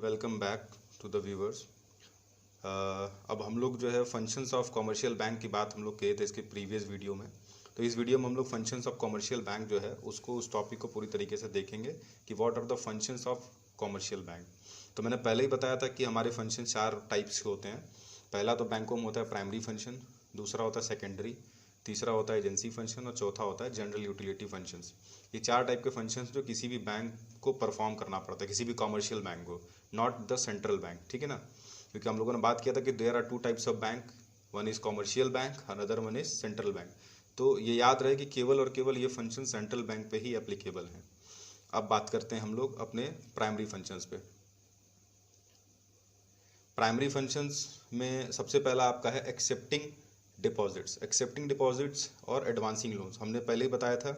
Welcome back to the viewers. अब हम लोग जो है फंक्शंस ऑफ कमर्शियल बैंक की बात हम लोग किए थे इसके प्रीवियस वीडियो में। तो इस वीडियो में हम लोग फंक्शंस ऑफ कमर्शियल बैंक जो है उसको उस टॉपिक को पूरी तरीके से देखेंगे कि what are the functions of commercial bank. तो मैंने पहले ही बताया था कि हमारे फंक्शन 4 टाइप्स के होते हैं। पहला तो बैंकों में होता है प्राइमरी फंक्शन, दूसरा होता है सेकेंडरी, तीसरा होता है एजेंसी फंक्शन और चौथा होता है जनरल यूटिलिटी फंक्शंस। ये 4 टाइप के फंक्शंस जो किसी भी बैंक को परफॉर्म करना पड़ता है, किसी भी कमर्शियल बैंक को, नॉट द सेंट्रल बैंक। ठीक है ना, क्योंकि हम लोगों ने बात किया था कि there are 2 types of bank, one is commercial bank, another one is central bank. तो ये याद रहे कि केवल और केवल ये फंक्शन सेंट्रल बैंक पे ही एप्लीकेबल हैं। अब बात करते हैं हम लोग अपने प्राइमरी फंक्शंस पे। प्राइमरी फंक्शंस में सबसे पहला आपका है एक्सेप्टिंग डिपॉजिट्स और एडवांसिंग लोन्स। हमने पहले ही बताया था,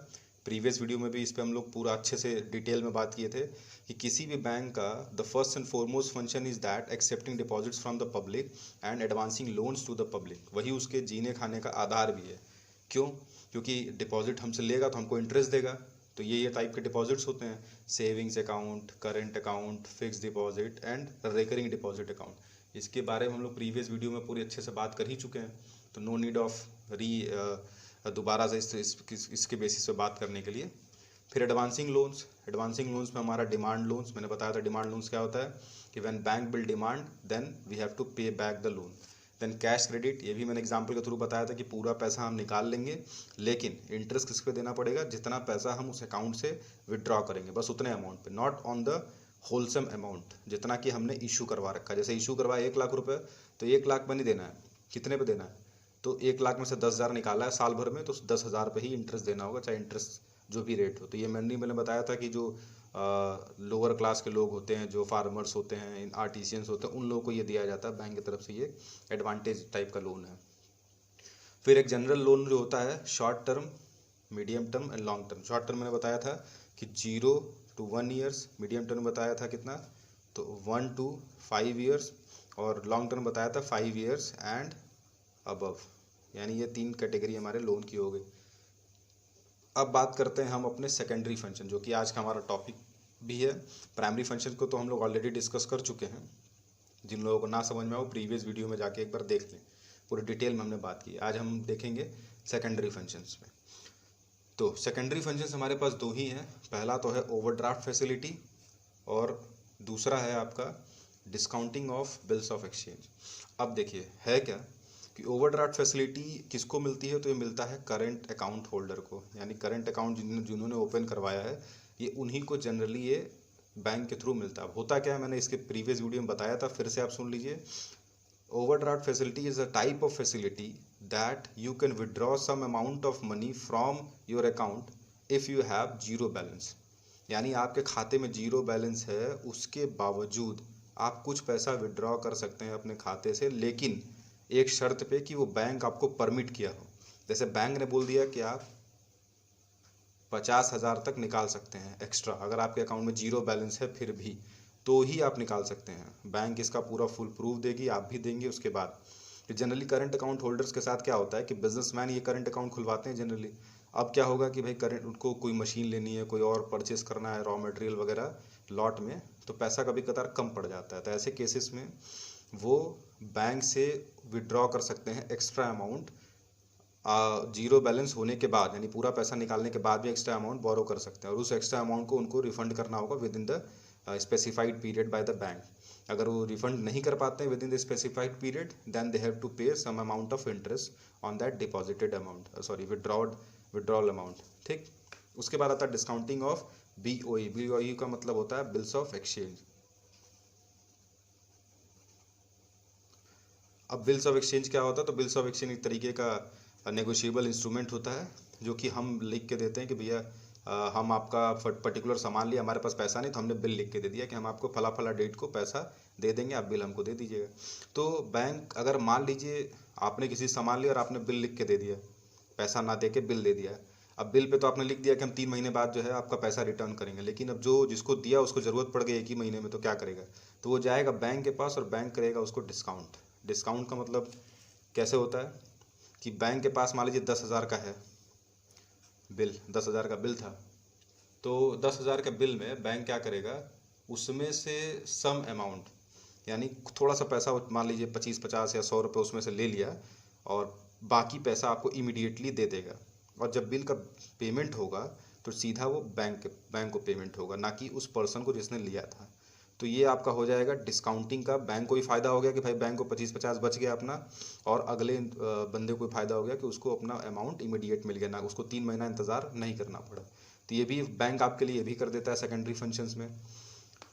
प्रीवियस वीडियो में भी इस पे हम लोग पूरा अच्छे से डिटेल में बात किए थे कि किसी भी बैंक का the first and foremost function is that accepting deposits from the public and advancing loans to the public. वही उसके जीने खाने का आधार भी है। क्यों? क्योंकि डिपॉजिट हमसे लेगा तो हमको इंटरेस्ट देगा। तो ये टाइप के डिपॉजिट्स होते हैं, savings account, current account, fix deposit and recurring deposit account. इसके बारे में हम लोग प्रीवियस वीडियो में पूरी अच्छे से बात कर ही चुके हैं, तो नो नीड ऑफ दोबारा से इसके बेसिस पे बात करने के लिए। फिर एडवांसिंग लोन्स में हमारा डिमांड लोन्स, मैंने बताया था डिमांड लोन्स क्या होता है कि when bank will demand then we have to pay back the loan. Then cash credit, ये भी मैंने एग्जांपल के थ्रू बताया था कि पूरा पैसा हम निकाल लेंगे लेकिन इंटरेस्ट किस पे देना पड़ेगा, जितना पैसा हम उस अकाउंट से विड्रॉ करेंगे बस उतने अमाउंट पे, not on the wholesome amount, जितना कि हमने इशू करवा रखा है। जैसे इशू करवाया 1 लाख रुपए, तो 1 लाख पे नहीं देना है, कितने पे देना है, तो 1 लाख में से 10,000 निकाला है साल भर में, तो 10,000 पे ही इंटरेस्ट देना होगा, चाहे इंटरेस्ट जो भी रेट हो। तो ये मैंने बताया था कि जो लोअर क्लास के लोग होते हैं, जो फार्मर्स होते हैं, आर्टिसियंस होते हैं, उन लोगों को ये दिया जाता है बैंक की तरफ से, ये एडवांटेज टाइप का लोन है। फिर एक जनरल लोन जो होता है short term, medium term and long term. Short term मैंने बताया था कि 0 to 1 ईयर्स, मीडियम टर्म बताया था कितना, तो 1 to 5 ईयर्स, और लॉन्ग टर्म बताया था 5 ईयर्स एंड अबव। यानी ये 3 कैटेगरी हमारे लोन की हो गई। अब बात करते हैं हम अपने सेकेंडरी फंक्शन, जो कि आज का हमारा टॉपिक भी है। प्राइमरी फंक्शन को तो हम लोग ऑलरेडी डिस्कस कर चुके हैं, जिन लोगों को ना समझ में आओ प्रीवियस वीडियो में जाके एक बार देख लें, पूरे डिटेल में हमने बात की। आज हम देखेंगे सेकेंडरी फंक्शंस में। तो सेकेंडरी फंक्शंस हमारे पास 2 ही हैं। पहला तो है ओवरड्राफ्ट फैसिलिटी और दूसरा है आपका discounting of bills of exchange. अब देखिए है क्या कि ओवरड्राफ्ट फैसिलिटी किसको मिलती है, तो ये मिलता है करंट अकाउंट होल्डर को, यानी करंट अकाउंट जिन्होंने ओपन करवाया है, ये उन्हीं को जनरली ये बैंक के थ्रू मिलता है। होता क्या है, मैंने इसके प्रीवियस वीडियो में बताया था, फिर से आप सुन लीजिए। Overdraft facility is a type of facility that you can withdraw some amount of money from your account if you have zero balance. यानी आपके खाते में जीरो बैलेंस है, उसके बावजूद आप कुछ पैसा विड्रॉ कर सकते हैं अपने खाते से, लेकिन एक शर्त पे कि वो बैंक आपको परमिट किया हो। जैसे बैंक ने बोल दिया कि आप 50,000 तक निकाल सकते हैं एक्स्ट्रा, अगर आपके अकाउंट में जीरो बैलेंस है फिर भी, तो ही आप निकाल सकते हैं। बैंक इसका पूरा फुल प्रूफ देगी, आप भी देंगे उसके बाद। जनरली करंट अकाउंट होल्डर्स के साथ क्या होता है कि बिजनेसमैन ये करंट अकाउंट खुलवाते हैं जनरली। अब क्या होगा कि भाई करंट, उनको कोई मशीन लेनी है, कोई और परचेस करना है, रॉ मटेरियल वगैरह लॉट में, तो पैसा कभी कभार कम पड़ जाता है। तो ऐसे केसेस में वो बैंक से विड्रॉ कर सकते हैं एक्स्ट्रा अमाउंट जीरो बैलेंस होने के बाद, यानी पूरा पैसा निकालने के बाद भी एक्स्ट्रा अमाउंट बोरो कर सकते हैं, और उस एक्स्ट्रा अमाउंट को उनको रिफंड करना होगा within the specified period by the bank. अगर वो रिफंड नहीं कर पाते हैं within the specified period, then they have to pay some amount of interest on that deposited amount, withdrawal amount. ठीक, उसके बाद आता है डिस्काउंटिंग ऑफ BOE। BOE का मतलब होता है बिल्स ऑफ एक्सचेंज। अब बिल्स ऑफ एक्सचेंज क्या होता है, तो बिल्स ऑफ एक्सचेंज एक तरीके का नेगोशिएबल इंस्ट्रूमेंट होता है, जो कि हम लिख के देते हैं कि भैया हम आपका पर्टिकुलर सामान लिया, हमारे पास पैसा नहीं, तो हमने बिल लिख के दे दिया कि हम आपको फला फला डेट को पैसा दे देंगे, आप बिल हमको दे दीजिएगा। तो बैंक, अगर मान लीजिए आपने किसी सामान लिया और आपने बिल लिख के दे दिया, पैसा ना दे के बिल दे दिया। अब बिल पे तो आपने लिख दिया कि हम 3 महीने बाद जो है आपका पैसा रिटर्न करेंगे, लेकिन अब जो जिसको दिया उसको ज़रूरत पड़ गई 1 ही महीने में, तो क्या करेगा, तो वो जाएगा बैंक के पास और बैंक करेगा उसको डिस्काउंट। डिस्काउंट का मतलब कैसे होता है कि बैंक के पास मान लीजिए 10,000 का है बिल, 10,000 का बिल था, तो 10,000 के बिल में बैंक क्या करेगा उसमें से सम अमाउंट, यानी थोड़ा सा पैसा मान लीजिए 25-50 या 100 रुपये उसमें से ले लिया और बाकी पैसा आपको इमीडिएटली दे देगा। और जब बिल का पेमेंट होगा तो सीधा वो बैंक को पेमेंट होगा, ना कि उस पर्सन को जिसने लिया था। तो ये आपका हो जाएगा डिस्काउंटिंग का। बैंक को भी फ़ायदा हो गया कि भाई बैंक को 25-50 बच गया अपना, और अगले बंदे को फ़ायदा हो गया कि उसको अपना अमाउंट इमीडिएट मिल गया, ना उसको 3 महीना इंतज़ार नहीं करना पड़ा। तो ये भी बैंक आपके लिए ये भी कर देता है सेकेंडरी फंक्शंस में।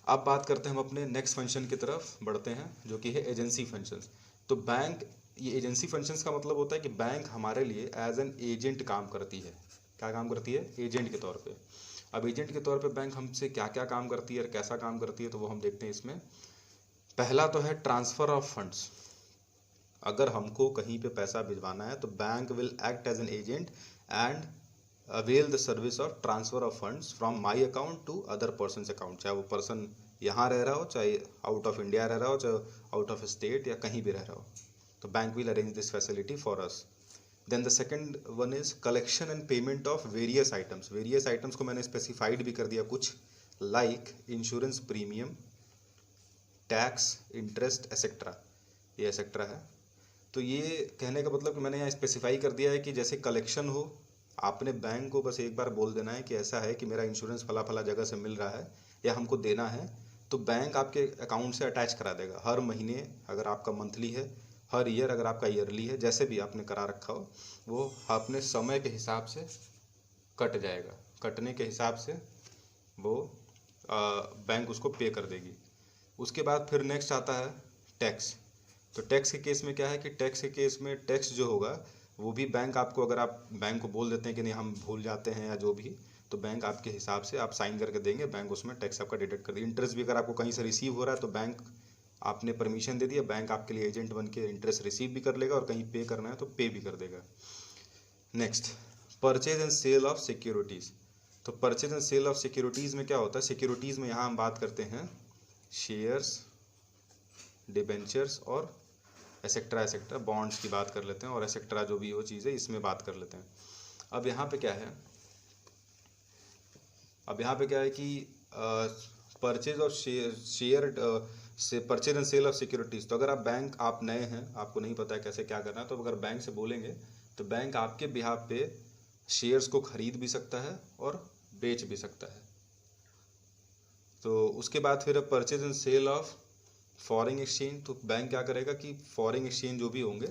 अब बात करते हैं हम अपने नेक्स्ट फंक्शन की तरफ बढ़ते हैं, जो कि है एजेंसी फंक्शंस। तो बैंक, ये एजेंसी फंक्शंस का मतलब होता है कि बैंक हमारे लिए एज एन एजेंट काम करती है। क्या काम करती है? एजेंट के तौर पे। अब एजेंट के तौर पे बैंक हमसे क्या क्या काम करती है और कैसा काम करती है, तो वो हम देखते हैं इसमें। पहला तो है ट्रांसफ़र ऑफ फंड्स। अगर हमको कहीं पे पैसा भिजवाना है तो bank will act as an agent and avail the service of transfer of funds from my account to other person account. चाहे वो पर्सन यहाँ रह रहा हो, चाहे आउट ऑफ इंडिया रह रहा हो, चाहे आउट ऑफ स्टेट या कहीं भी रह रहा हो, तो bank will arrange this facility for us. Then the second one is collection and payment of various items. Various items को मैंने स्पेसिफाइड भी कर दिया कुछ, like insurance premium, tax, interest etcetera. ये एसेट्रा है। तो ये कहने का मतलब कि मैंने यहाँ स्पेसिफाई कर दिया है कि जैसे कलेक्शन हो, आपने बैंक को बस एक बार बोल देना है कि ऐसा है कि मेरा इंश्योरेंस फला फला जगह से मिल रहा है या हमको देना है, तो बैंक आपके अकाउंट से अटैच करा देगा। हर महीने अगर आपका मंथली है, हर ईयर अगर आपका ईयरली है, जैसे भी आपने करा रखा हो, वो अपने समय के हिसाब से कट जाएगा। कटने के हिसाब से वो बैंक उसको पे कर देगी। उसके बाद फिर नेक्स्ट आता है टैक्स। तो टैक्स के केस में क्या है कि टैक्स के केस में टैक्स जो होगा वो भी बैंक आपको, अगर आप बैंक को बोल देते हैं कि नहीं हम भूल जाते हैं या जो भी, तो बैंक आपके हिसाब से आप साइन करके देंगे, बैंक उसमें टैक्स आपका डिडक्ट कर देगा। इंटरेस्ट भी अगर आपको कहीं से रिसीव हो रहा है तो बैंक, आपने परमिशन दे दिया, बैंक आपके लिए एजेंट बन के इंटरेस्ट रिसीव भी कर लेगा, और कहीं पे करना है तो पे भी कर देगा। Next, purchase and sale of securities. तो purchase and sale of securities में क्या होता है? सिक्योरिटीज़ में यहाँ हम बात करते हैं शेयर्स, डिबेंचर्स और एसेक्ट्रा। एसेक्ट्रा बॉन्ड्स की बात कर लेते हैं, और एसेक्ट्रा जो भी वो चीज़ है इसमें बात कर लेते हैं। अब यहाँ पे क्या है, कि परचेज और शेयर से purchase and sale of securities. तो अगर आप बैंक, आप नए हैं, आपको नहीं पता है कैसे क्या करना है, तो अगर बैंक से बोलेंगे तो बैंक आपके बिहाफ पे शेयर्स को खरीद भी सकता है और बेच भी सकता है। तो उसके बाद फिर purchase and sale of foreign exchange. तो बैंक क्या करेगा कि फॉरेन एक्सचेंज जो भी होंगे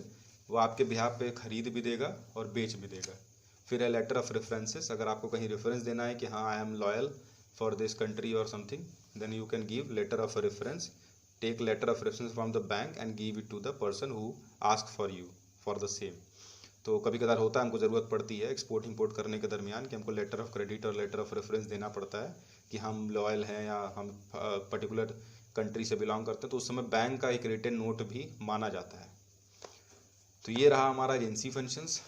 वो आपके बिहाफ पे खरीद भी देगा और बेच भी देगा। फिर है लेटर ऑफ रेफरेंसेस। अगर आपको कहीं रेफरेंस देना है कि हाँ I am loyal for this country और something, then you can give letter of reference, take letter of reference from the bank and give it to the person who ask for you for the same. तो कभी कभार होता है, हमको ज़रूरत पड़ती है एक्सपोर्ट इंपोर्ट करने के दरमियान कि हमको लेटर ऑफ क्रेडिट और लेटर ऑफ रेफरेंस देना पड़ता है कि हम लॉयल हैं या हम पर्टिकुलर कंट्री से बिलोंग करते हैं, तो उस समय बैंक का एक रिटन नोट भी माना जाता है। तो ये रहा हमारा एजेंसी फंक्शंस।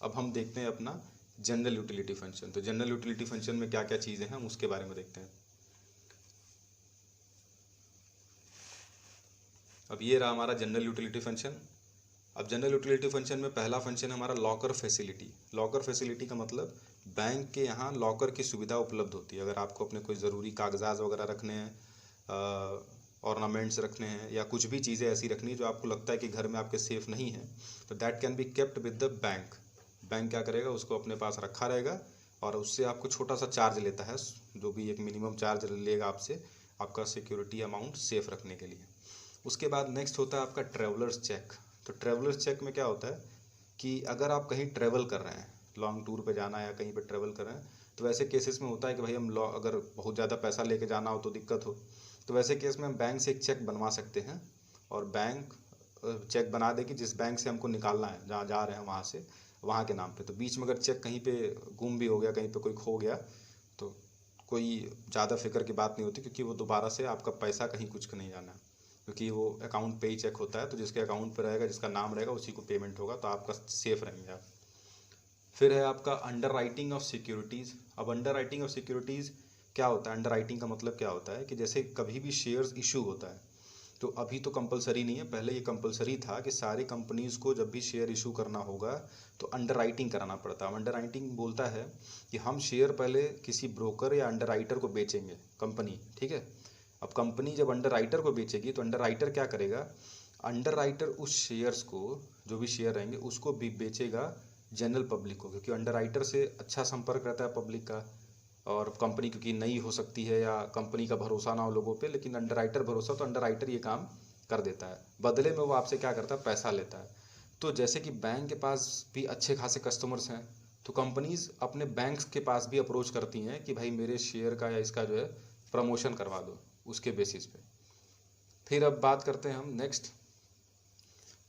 अब हम देखते हैं अपना जनरल यूटिलिटी फंक्शन। तो जनरल यूटिलिटी फंक्शन में क्या क्या चीज़ें हैं हम उसके बारे में देखते हैं। अब ये रहा हमारा जनरल यूटिलिटी फंक्शन। अब जनरल यूटिलिटी फंक्शन में पहला फंक्शन है हमारा लॉकर फैसिलिटी। लॉकर फैसिलिटी का मतलब बैंक के यहाँ लॉकर की सुविधा उपलब्ध होती है। अगर आपको अपने कोई ज़रूरी कागजात वगैरह रखने हैं, ऑर्नामेंट्स रखने हैं, या कुछ भी चीज़ें ऐसी रखनी जो आपको लगता है कि घर में आपके सेफ़ नहीं है, तो that can be kept with the bank. Bank क्या करेगा, उसको अपने पास रखा रहेगा और उससे आपको छोटा सा चार्ज लेता है, जो भी एक मिनिमम चार्ज लेगा आपसे, आपका सिक्योरिटी अमाउंट सेफ़ रखने के लिए। उसके बाद नेक्स्ट होता है आपका ट्रैवलर्स चेक। तो ट्रैवलर्स चेक में क्या होता है कि अगर आप कहीं ट्रैवल कर रहे हैं, लॉन्ग टूर पे जाना है या कहीं पे ट्रैवल कर रहे हैं, तो वैसे केसेस में होता है कि भाई हम अगर बहुत ज़्यादा पैसा लेके जाना हो तो दिक्कत हो, तो वैसे केस में हम बैंक से एक चेक बनवा सकते हैं, और बैंक चेक बना दे कि जिस बैंक से हमको निकालना है, जहाँ जा रहे हैं वहाँ से, वहाँ के नाम पे। तो बीच में अगर चेक कहीं पे गुम भी हो गया, कहीं पे कोई खो गया, तो कोई ज़्यादा फिक्र की बात नहीं होती, क्योंकि वो दोबारा से आपका पैसा कहीं कुछ नहीं जाना, क्योंकि वो अकाउंट पे ही चेक होता है। तो जिसके अकाउंट पे रहेगा, जिसका नाम रहेगा, उसी को पेमेंट होगा, तो आपका सेफ रहेंगे आप। फिर है आपका अंडर राइटिंग ऑफ सिक्योरिटीज़। अब अंडर राइटिंग ऑफ सिक्योरिटीज़ क्या होता है? अंडर राइटिंग का मतलब क्या होता है कि जैसे कभी भी शेयर्स इशू होता है, तो अभी तो कंपलसरी नहीं है, पहले ये कंपलसरी था कि सारी कंपनीज़ को जब भी शेयर इशू करना होगा तो अंडर राइटिंग कराना पड़ता है। अंडर राइटिंग बोलता है कि हम शेयर पहले किसी ब्रोकर या अंडर राइटर को बेचेंगे, कंपनी, ठीक है, अब कंपनी जब अंडर राइटर को बेचेगी तो अंडर राइटर क्या करेगा, अंडर राइटर उस शेयर्स को, जो भी शेयर रहेंगे उसको भी बेचेगा जनरल पब्लिक को, क्योंकि अंडर राइटर से अच्छा संपर्क रहता है पब्लिक का। और कंपनी क्योंकि नई हो सकती है या कंपनी का भरोसा ना हो लोगों पे, लेकिन अंडर राइटर भरोसा, तो अंडर राइटर ये काम कर देता है, बदले में वो आपसे क्या करता है, पैसा लेता है। तो जैसे कि बैंक के पास भी अच्छे खासे कस्टमर्स हैं, तो कंपनीज अपने बैंक्स के पास भी अप्रोच करती हैं कि भाई मेरे शेयर का या इसका जो है प्रमोशन करवा दो, उसके बेसिस पे। फिर अब बात करते हैं हम नेक्स्ट,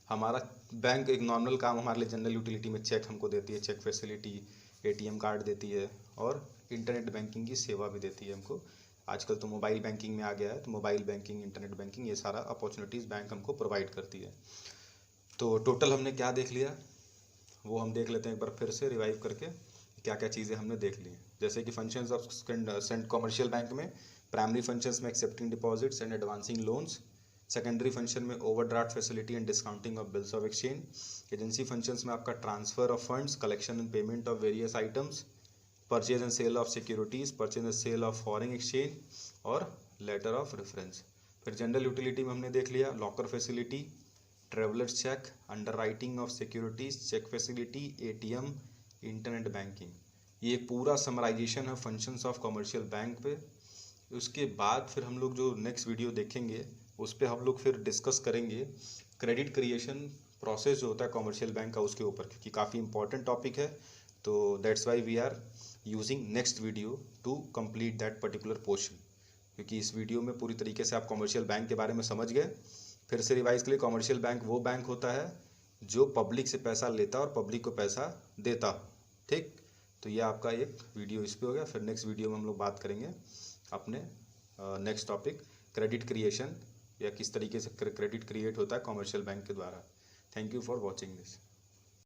हमारा बैंक एक नॉर्मल काम हमारे लिए जनरल यूटिलिटी में चेक हमको देती है, चेक फैसिलिटी, एटीएम कार्ड देती है और इंटरनेट बैंकिंग की सेवा भी देती है हमको। आजकल तो मोबाइल बैंकिंग में आ गया है, तो मोबाइल बैंकिंग, इंटरनेट बैंकिंग, ये सारा अपॉर्चुनिटीज़ बैंक हमको प्रोवाइड करती है। तो टोटल हमने क्या देख लिया वो हम देख लेते हैं एक बार फिर से रिवाइव करके, क्या क्या चीज़ें हमने देख ली। जैसे कि फंक्शंस ऑफ सेंट कॉमर्शियल बैंक में, प्राइमरी फंक्शंस में accepting deposits and advancing loans, secondary function में overdraft facility and discounting of bills of exchange, agency functions में आपका transfer of funds, collection and payment of various items, purchase and sale of securities, purchase and sale of foreign exchange और letter of reference. फिर general utility में हमने देख लिया locker facility, travellers cheque, under writing of securities, check facility, ATM, internet banking. ये एक पूरा summarization है फंक्शंस ऑफ कमर्शियल बैंक पे। उसके बाद फिर हम लोग जो नेक्स्ट वीडियो देखेंगे उस पर हम लोग फिर डिस्कस करेंगे क्रेडिट क्रिएशन प्रोसेस जो होता है कमर्शियल बैंक का, उसके ऊपर, क्योंकि काफ़ी इंपॉर्टेंट टॉपिक है। तो that's why we are using next video to complete that particular portion, क्योंकि इस वीडियो में पूरी तरीके से आप कमर्शियल बैंक के बारे में समझ गए। फिर से रिवाइज के लिए, कमर्शियल बैंक वो बैंक होता है जो पब्लिक से पैसा लेता और पब्लिक को पैसा देता। ठीक, तो ये आपका एक वीडियो इस पे हो गया। फिर नेक्स्ट वीडियो में हम लोग बात करेंगे अपने नेक्स्ट टॉपिक क्रेडिट क्रिएशन, या किस तरीके से क्रेडिट क्रिएट होता है कमर्शियल बैंक के द्वारा। Thank you for watching this.